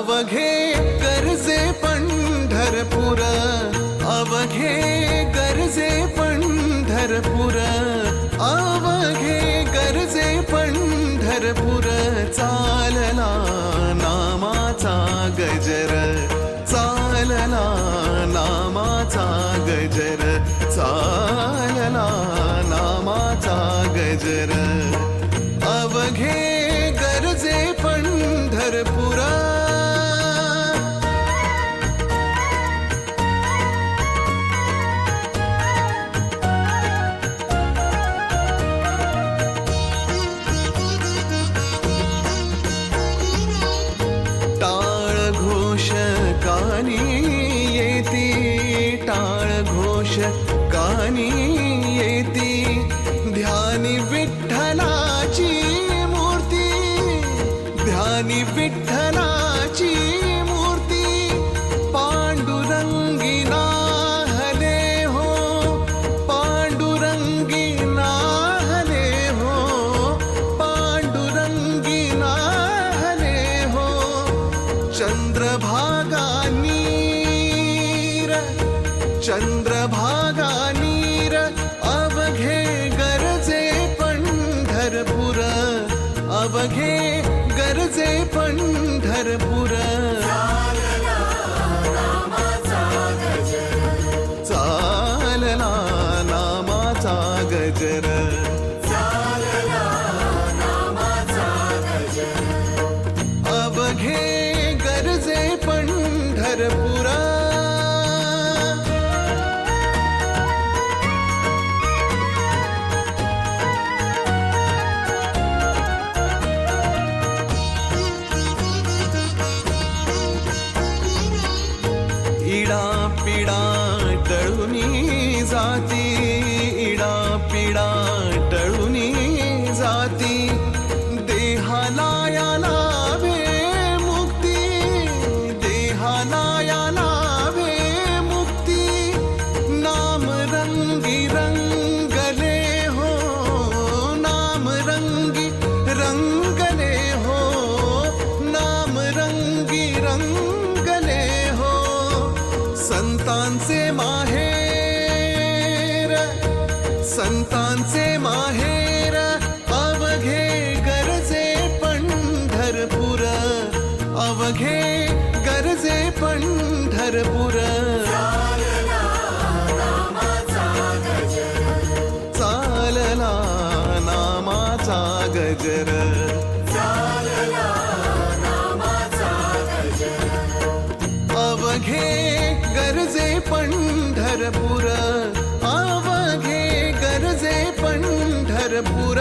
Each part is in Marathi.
अवघे गरजे पंढरपूर, अवघे गरजे पंढरपूर, अवघे गरजे पंढरपूर. चालला नामाचा गजर, चालला नामाचा गजर, चालला नामाचा गजर. अवघे गरजे पंढरपुरा. टाळ घोष कानी येती, टाळ घोष कानी येती. ध्यानी विठ्ठलाची मूर्ती, ध्यानी विठ्ठलाची मूर्ती. पांडुरंगी नाहले हो, पांडुरंगी नाहले हो, पांडुरंगी नाहले हो. चंद्रभागा नीर, चंद्रभागा नीर. अवघे गरजे पंढरपूर, अवघे गरजे पंढरपूर. चालला नामाचा गजर, अवघे गरजे पंढरपुरा. इडा पिडा टळूनी जाती, इडा पिडा टळूनी जाती. देहाला या लाभे मुक्ती, देहाला या लाभे मुक्ती. नाम रंगी रंगले हो, नाम रंगी रंगले हो, नाम रंगी रंगले हो. संतांचे माहेर, संतांचे माहेर. अवघे गरजे पंढरपूर, अवघे गरजे पंढरपूर. चालला नामाचा गजर, अवघे गरजे पंढरपूर, अवघे गरजे पंढरपूर.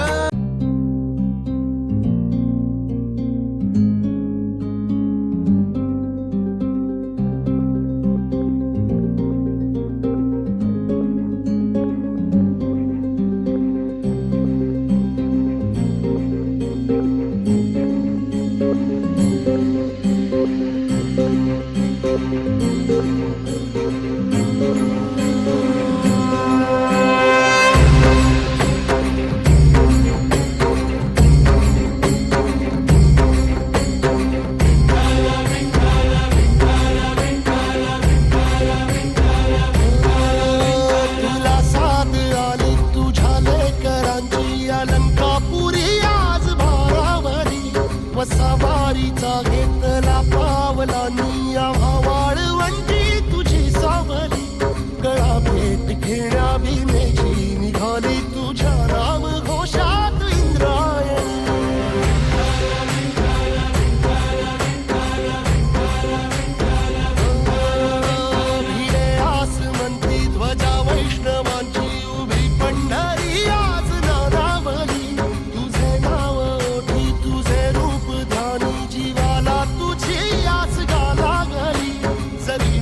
सवारीचा घेतला पावला निया वाळवंटी तुझी सावली. गळा भेट घेण्या भीमेची निघाली तुझ्या नाम घोषात इंद्रायणी. भिडे आसमंती ध्वजा वैष्णवांची उभी पंढरी आज नानावली. तुझे नाव ओठी तुझे रूप ध्यानी जीवाला तुझी आस गा लागली. जरी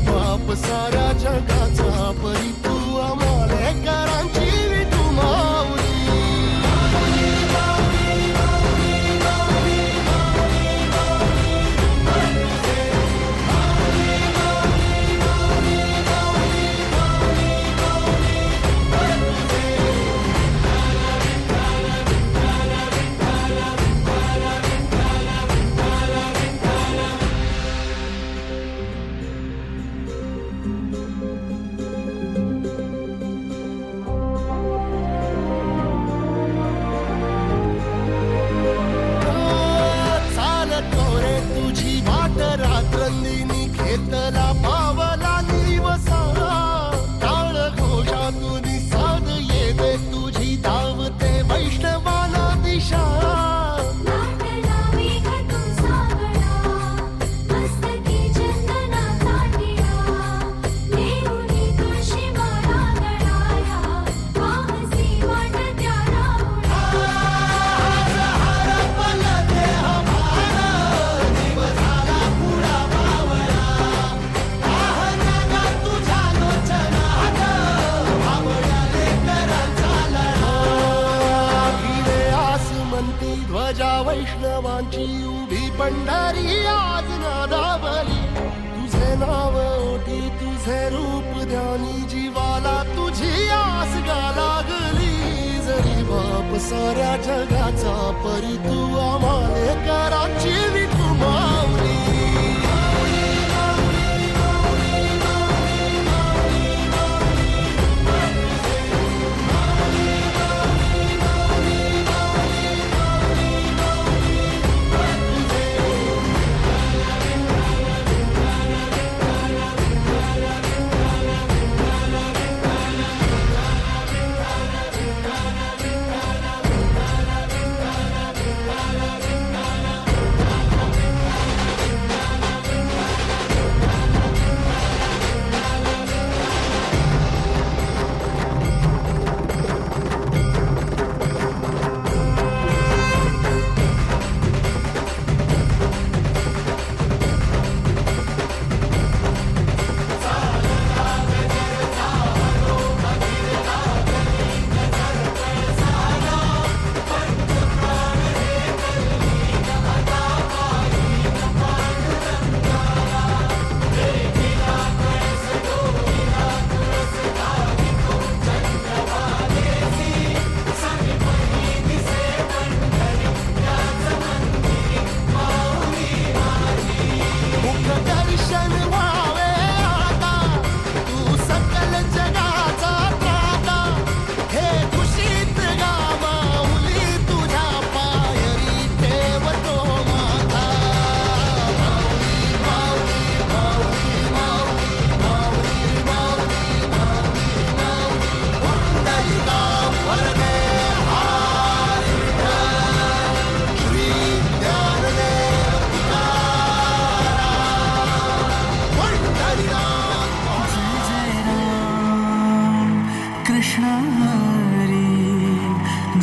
पंढरी आज नादावली तुझे नाव ओठी तुझे रूप ध्यानी जीवाला तुझी आस गा लागली जरी बाप साऱ्या जगाचा परी तू आम्हाले कराची विठू माऊली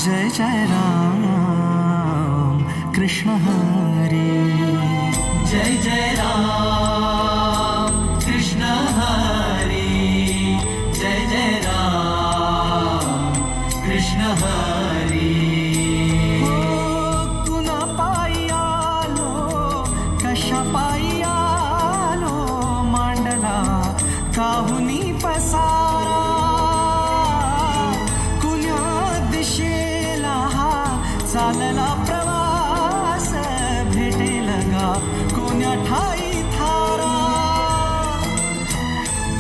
जय जय राम कृष्ण हरी जय जय राम कृष्ण हरी जय जय राम कृष्ण हरी कुणा पायी आलो कशा पायी आलो मांडला काहुनी पसारा चालला प्रवास भेटेल गा कोण्या ठाई थारा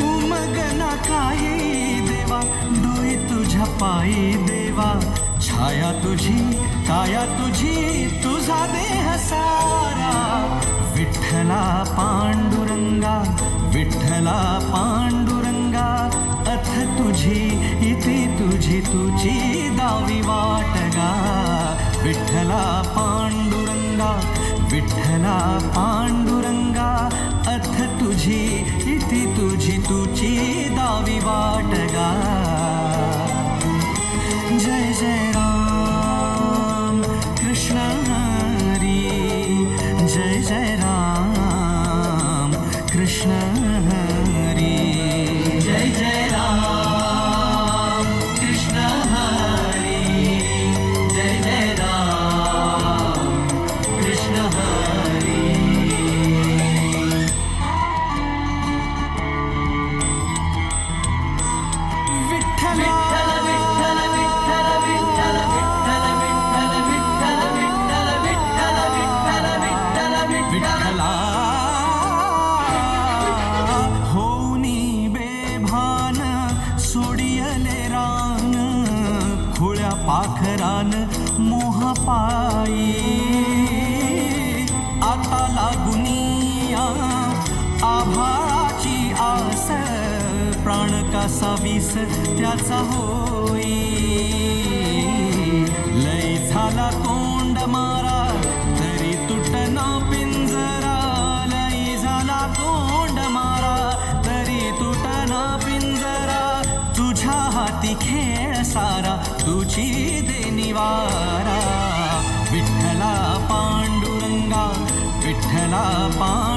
उमगना काही देवा डोई तुझ्या पायी देवा छाया तुझी काया तुझी तुझा देह सारा विठ्ठला पांडुरंगा विठ्ठला पांडुरंगा अथ तुझी इति तुझी तुझी दावी वाटगा विठ्ठला पांडुरंगा विठ्ठला पांडुरंगा अथ तुझी इति तुझी तुझी दावी वाटगा जय जय राम कृष्ण हरी जय जय राम कृष्ण हरी जय जय राम कृष्ण हरी जय जय राम कृष्ण हरी विठ्ठल विठ्ठल विठ्ठल विठ्ठल विठ्ठल विठ्ठल विठ्ठल विठ्ठल विठ्ठल विठ्ठल विठ्ठला होऊनी बेभान सोडियले रान खुळ्या पाखरान मोह पायी आता लागुनिया आभाळाची आस प्राण कसा वीस त्याचा होई लय झाला तोंड मारा तरी तुटना पिंजरा लय झाला तोंड मारा तरी तुटना पिंजरा तुझ्या हाती खेळ सारा तुझी देनिवारा विठ्ठला पांडुरंगा विठ्ठला पांडुरंगा